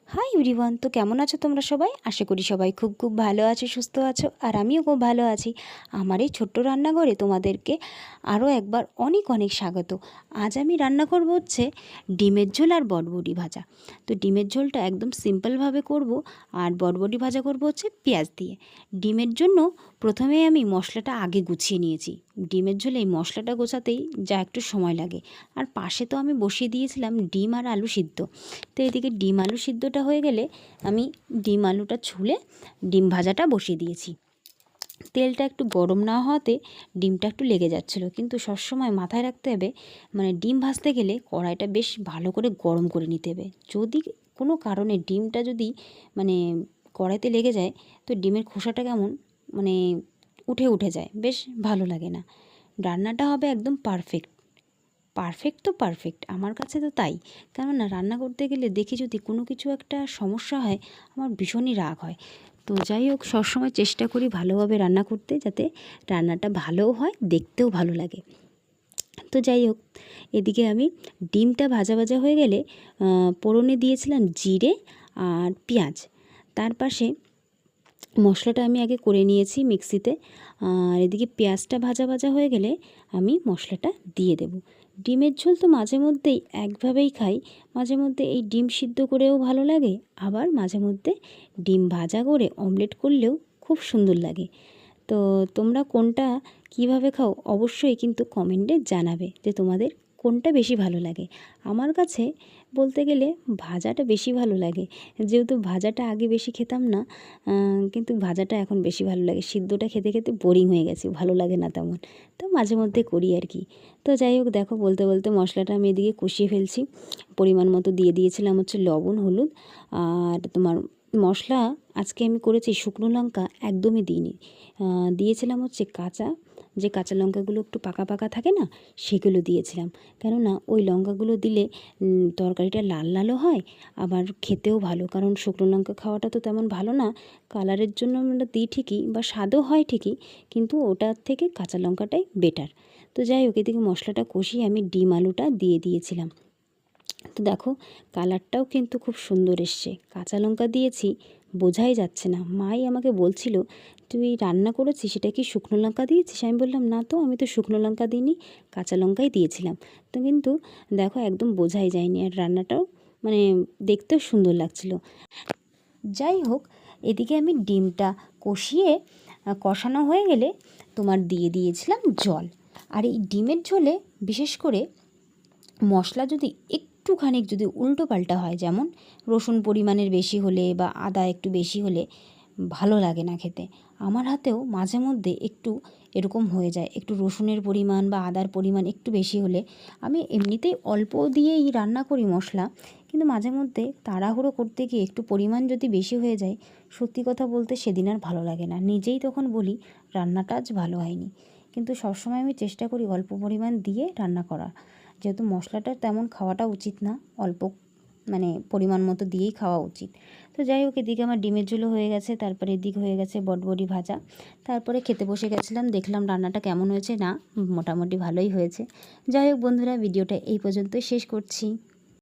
Hi everyone, তো কেমন আছো তোমরা সবাই? আশা করি সবাই খুব খুব ভালো আছো, সুস্থ আছো, আর আমিও খুব ভালো আছি। আমার এই ছোট্ট রান্নাঘরে তোমাদেরকে আরও একবার অনেক অনেক স্বাগত। আজ আমি রান্না করব হচ্ছে ডিমের ঝোল আর বটবটি ভাজা। তো ডিমের ঝোলটা একদম সিম্পলভাবে করব, আর বটবটি ভাজা করব হচ্ছে পেঁয়াজ দিয়ে। ডিমের জন্য প্রথমে আমি মশলাটা আগে গুছিয়ে নিয়েছি। ডিমের ঝোলে এই মশলাটা গোছাতেই যা একটু সময় লাগে। আর পাশে তো আমি বসিয়ে দিয়েছিলাম ডিম আর আলু সিদ্ধ। তো এদিকে ডিম আলু সিদ্ধটা হয়ে গেলে আমি ডিম আলুটা ছুলে ডিম ভাজাটা বসিয়ে দিয়েছি। তেলটা একটু গরম না হওয়াতে ডিমটা একটু লেগে যাচ্ছিলো, কিন্তু সবসময় মাথায় রাখতে হবে মানে ডিম ভাজতে গেলে কড়াইটা বেশ ভালো করে গরম করে নিতে হবে। যদি কোনো কারণে ডিমটা যদি মানে কড়াইতে লেগে যায়, তো ডিমের খোসাটা কেমন মানে উঠে উঠে যায়, বেশ ভালো লাগে না। রান্নাটা হবে একদম পারফেক্ট। পারফেক্ট তো পারফেক্ট, আমার কাছে তো তাই। কেননা রান্না করতে গেলে দেখি যদি কোনো কিছু একটা সমস্যা হয়, আমার ভীষণই রাগ হয়। তো যাই হোক, সবসময় চেষ্টা করি ভালোভাবে রান্না করতে, যাতে রান্নাটা ভালোও হয়, দেখতেও ভালো লাগে। তো যাই হোক, এদিকে আমি ডিমটা ভাজা ভাজা হয়ে গেলে ফোড়নে দিয়েছিলাম জিরে আর পেঁয়াজ। তার পাশে মশলাটা আমি আগে করে নিয়েছি মিক্সিতে। আর এদিকে পেঁয়াজটা ভাজা ভাজা হয়ে গেলে আমি মশলাটা দিয়ে দেব। ডিমের ঝোল তো মাঝে মধ্যেই একভাবেই খাই, মাঝে মধ্যে এই ডিম সিদ্ধ করেও ভালো লাগে, আবার মাঝে মধ্যে ডিম ভাজা করে অমলেট করলেও খুব সুন্দর লাগে। তো তোমরা কোনটা কিভাবে খাও অবশ্যই কিন্তু কমেন্টে জানাবে যে তোমাদের কোনটা বেশি ভালো লাগে। আমার কাছে বলতে গেলে ভাজাটা বেশি ভালো লাগে, যেহেতু ভাজাটা আগে বেশি খেতাম না, কিন্তু ভাজাটা এখন বেশি ভালো লাগে। সিদ্ধটা খেতে খেতে বোরিং হয়ে গেছে, ভালো লাগে না তেমন। তো মাঝে মধ্যে করি আর কি। তো যাই হোক, দেখো বলতে বলতে মশলাটা আমি এদিকে কষিয়ে ফেলছি। পরিমাণ মতো দিয়ে দিয়েছিলাম হচ্ছে লবণ, হলুদ, আর তোমার মশলা আজকে আমি করেছি শুকনো লঙ্কা একদমই দিইনি। দিয়েছিলাম হচ্ছে যে কাঁচা লঙ্কাগুলো একটু পাকা পাকা থাকে না, সেগুলো দিয়েছিলাম। কেননা ওই লঙ্কাগুলো দিলে তরকারিটা লাল লালও হয়, আবার খেতেও ভালো। কারণ শুকনো লঙ্কা খাওয়াটা তো তেমন ভালো না, কালারের জন্য আমরা দিই ঠিকই, বা স্বাদও হয় ঠিকই, কিন্তু ওটার থেকে কাঁচা লঙ্কাটাই বেটার। তো যাই হোক, এদিকে মশলাটা কষিয়ে আমি ডিম আলুটা দিয়ে দিয়েছিলাম। তো দেখো, কালারটাও কিন্তু খুব সুন্দর এসছে। কাঁচা লঙ্কা দিয়েছি, বোঝাই যাচ্ছে না। মাই আমাকে বলছিল, তুই রান্না করেছিস সেটা কি শুকনো লঙ্কা দিয়েছিস? আমি বললাম, না তো, আমি তো শুকনো লঙ্কা দিইনি, কাঁচা লঙ্কাই দিয়েছিলাম। তো কিন্তু দেখো, একদম বোঝাই যায়নি, আর রান্নাটাও মানে দেখতেও সুন্দর লাগছিল। যাই হোক, এদিকে আমি ডিমটা কষানো হয়ে গেলে তোমার দিয়ে দিয়েছিলাম জল। আর এই ডিমের ঝোলে বিশেষ করে মশলা যদি একটুখানি যদি উল্টো পাল্টা হয়, যেমন রসুন পরিমাণের বেশি হলে বা আদা একটু বেশি হলে ভালো লাগে না খেতে। আমার হাতেও মাঝে মধ্যে একটু এরকম হয়ে যায়, একটু রসুনের পরিমাণ বা আদার পরিমাণ একটু বেশি হলে। আমি এমনিতেই অল্প দিয়েই রান্না করি মশলা, কিন্তু মাঝে মধ্যে তাড়াহুড়ো করতে গিয়ে একটু পরিমাণ যদি বেশি হয়ে যায়, সত্যি কথা বলতে সেদিন আর ভালো লাগে না। নিজেই তখন বলি রান্নাটা আজ ভালো হয়নি। কিন্তু সবসময় আমি চেষ্টা করি অল্প পরিমাণ দিয়ে রান্না করা, যেহেতু মশলাটা তেমন খাওয়াটা উচিত না, অল্প মানে পরিমাণ মতো দিয়েই খাওয়া উচিত। তো যাই হোক, এদিকে আমার ডিমের ঝোলও হয়ে গেছে, তারপরে এদিকে হয়ে গেছে বটবটি ভাজা। তারপরে খেতে বসে গেছিলাম, দেখলাম রান্নাটা কেমন হয়েছে। না, মোটামুটি ভালোই হয়েছে। যাই হোক বন্ধুরা, ভিডিওটা এই পর্যন্তই শেষ করছি।